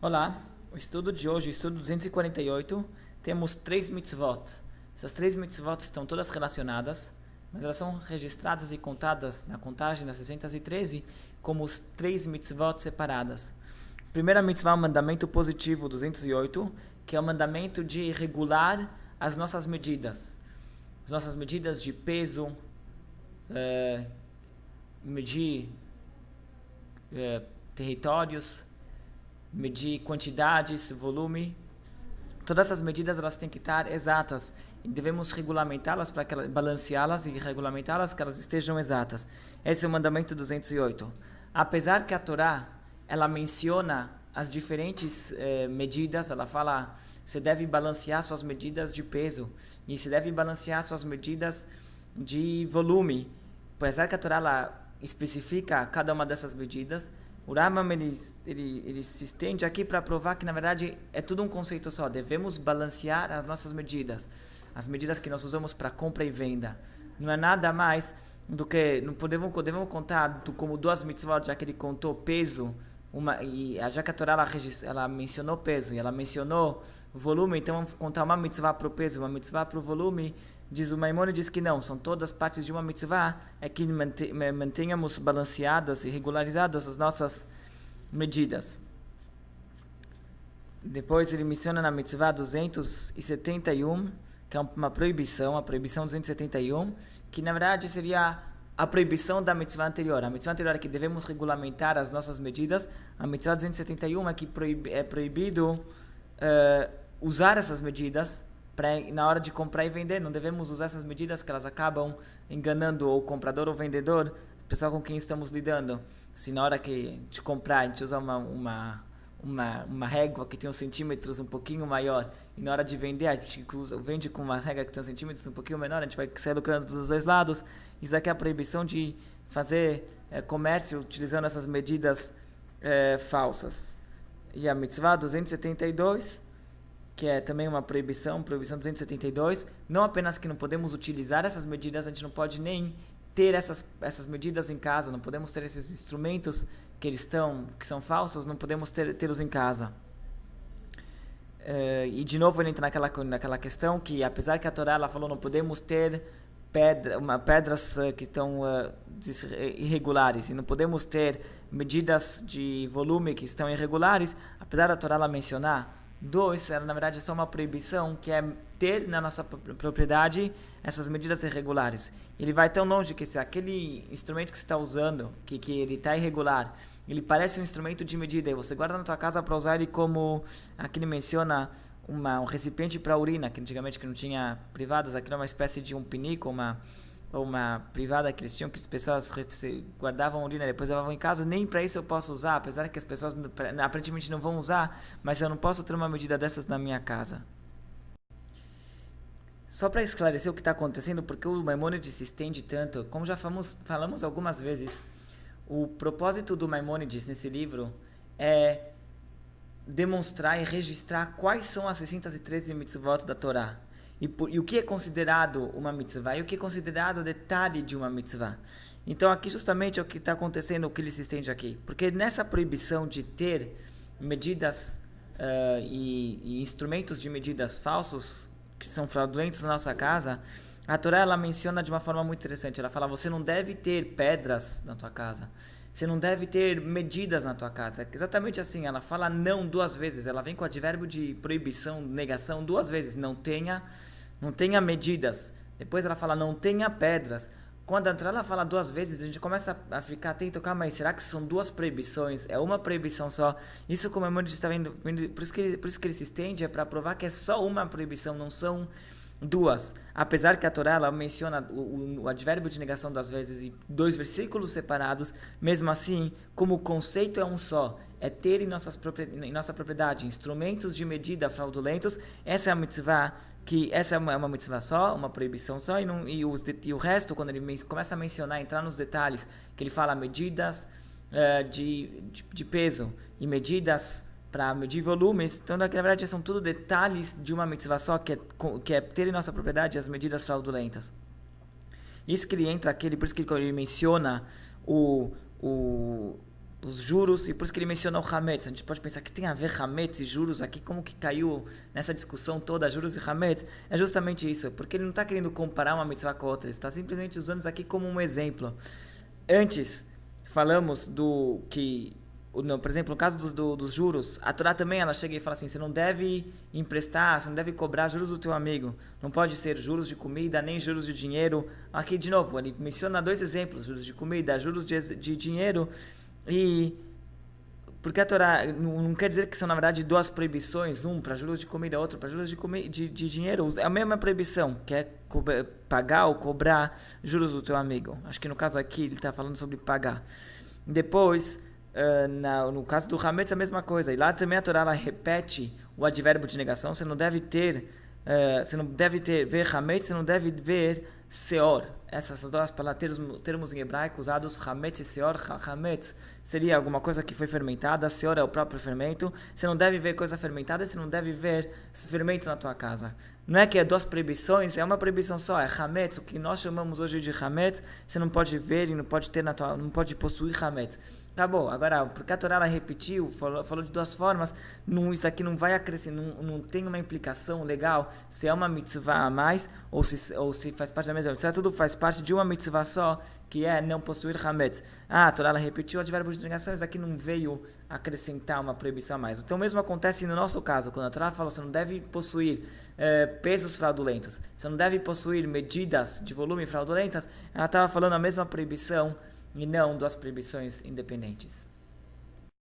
Olá, o estudo de hoje, o estudo 248, temos 3 mitzvot. Essas 3 mitzvot estão todas relacionadas, mas elas são registradas e contadas na contagem das 613 como os 3 mitzvot separadas. Primeira mitzvah é o mandamento positivo 208, que é o mandamento de regular as nossas medidas. As nossas medidas de peso, medir territórios, medir quantidades, volume. Todas essas medidas elas têm que estar exatas e devemos regulamentá-las para que balanceá-las e regulamentá-las que elas estejam exatas. Esse é o mandamento 208. Apesar que a Torá ela menciona as diferentes medidas, ela fala você deve balancear suas medidas de peso e você deve balancear suas medidas de volume. Apesar que a Torá ela especifica cada uma dessas medidas, o Rambam ele se estende aqui para provar que na verdade é tudo um conceito só. Devemos balancear as nossas medidas, as medidas que nós usamos para compra e venda. Não é nada mais do que não podemos contar como 2 mitzvot, já que ele contou peso, já que a Torá ela mencionou peso e ela mencionou volume, então vamos contar uma mitzvah para o peso, uma mitzvah para o volume. Diz o Maimônides que não, são todas partes de uma mitzvah, é que mantenhamos balanceadas e regularizadas as nossas medidas. Depois ele menciona na mitzvah 271, que é uma proibição, a proibição 271, que na verdade seria a proibição da mitzvah anterior. A mitzvah anterior é que devemos regulamentar as nossas medidas, a mitzvah 271 é que é proibido usar essas medidas na hora de comprar e vender. Não devemos usar essas medidas que elas acabam enganando o comprador ou vendedor, o pessoal com quem estamos lidando. Se na hora de comprar a gente usa uma régua que tem uns centímetros um pouquinho maior e na hora de vender a gente vende com uma régua que tem uns centímetros um pouquinho menor, a gente vai sair lucrando dos dois lados. Isso aqui é a proibição de fazer comércio utilizando essas medidas falsas. E a mitzvah 272, que é também uma proibição 272, não apenas que não podemos utilizar essas medidas, a gente não pode nem ter essas medidas em casa, não podemos ter esses instrumentos que são falsos, não podemos tê-los em casa. E de novo ele entra naquela questão que, apesar que a Torá ela falou não podemos ter pedras que estão irregulares e não podemos ter medidas de volume que estão irregulares, apesar da Torá ela mencionar ela na verdade é só uma proibição, que é ter na nossa propriedade essas medidas irregulares. Ele vai tão longe que se aquele instrumento que você está usando, que ele está irregular, ele parece um instrumento de medida e você guarda na tua casa para usar ele como, aqui ele menciona um recipiente para urina, que antigamente que não tinha privadas, aqui é uma espécie de um pinico, uma privada que eles tinham, que as pessoas guardavam urina e depois levavam em casa. Nem para isso eu posso usar, apesar que as pessoas aparentemente não vão usar, mas eu não posso ter uma medida dessas na minha casa. Só para esclarecer o que está acontecendo, porque o Maimônides se estende tanto, como já falamos algumas vezes, o propósito do Maimônides nesse livro é demonstrar e registrar quais são as 613 mitzvot da Torá. E o que é considerado uma mitzvah e o que é considerado detalhe de uma mitzvah. Então aqui justamente é o que está acontecendo, o que ele se estende aqui. Porque nessa proibição de ter medidas e instrumentos de medidas falsos, que são fraudulentos na nossa casa, a Torá ela menciona de uma forma muito interessante. Ela fala, você não deve ter pedras na tua casa. Você não deve ter medidas na tua casa. Exatamente assim, ela fala não 2 vezes. Ela vem com o advérbio de proibição, negação 2 vezes. Não tenha medidas. Depois ela fala não tenha pedras. Quando a Torá ela fala 2 vezes, a gente começa a ficar atento. Calma aí, será que são 2 proibições? É uma proibição só? Isso como o Maimônides está vendo, por isso que ele se estende, é para provar que é só uma proibição, não são 2. Apesar que a Torá ela menciona o advérbio de negação 2 vezes em 2 versículos separados, mesmo assim, como o conceito é um só, é ter em nossa propriedade instrumentos de medida fraudulentos, essa é a mitzvah, essa é uma mitzvah só, uma proibição só, e o resto, quando ele começa a mencionar, entrar nos detalhes, que ele fala medidas de peso e medidas para medir volumes, então na verdade são tudo detalhes de uma mitzvah só, que é ter em nossa propriedade as medidas fraudulentas. Isso que ele entra aqui, por isso que ele menciona os juros, e por isso que ele mencionou o Hametz. A gente pode pensar que tem a ver Hametz e juros aqui, como que caiu nessa discussão toda, juros e Hametz. É justamente isso, porque ele não está querendo comparar uma mitzvah com a outra, ele está simplesmente usando isso aqui como um exemplo. Antes, falamos do que, por exemplo, no caso dos juros, a Torá também ela chega e fala assim, você não deve emprestar, você não deve cobrar juros do teu amigo, não pode ser juros de comida, nem juros de dinheiro. Aqui, de novo, ele menciona 2 exemplos, juros de comida, juros de dinheiro. E porque a Torá não quer dizer que são na verdade 2 proibições, um para juros de comida, outro para juros de dinheiro, é a mesma proibição, que é pagar ou cobrar juros do teu amigo. Acho que no caso aqui ele está falando sobre pagar. Depois, no caso do Hametz é a mesma coisa, e lá também a Torá ela repete o advérbio de negação, você não deve ver Hametz, você não deve ver Seor. Essas são 2 palavras, termos em hebraico usados, Hametz e Seor. Hametz seria alguma coisa que foi fermentada, Seor é o próprio fermento. Você não deve ver coisa fermentada, você não deve ver fermento na tua casa. Não é que é 2 proibições, é uma proibição só, é Hametz, o que nós chamamos hoje de Hametz, você não pode ver e não pode ter não pode possuir Hametz. Tá bom, agora, porque a Torá ela repetiu, falou de 2 formas, isso aqui não vai acrescentar, não tem uma implicação legal se é uma mitzvah a mais ou se faz parte da mesma mitzvah. Tudo faz parte de uma mitzvah só, que é não possuir Hametz. A Torá ela repetiu o advérbio de negação, isso aqui não veio acrescentar uma proibição a mais. Então, o mesmo acontece no nosso caso, quando a Torá fala você não deve possuir pesos fraudulentos, você não deve possuir medidas de volume fraudulentas, ela estava falando a mesma proibição e não 2 proibições independentes.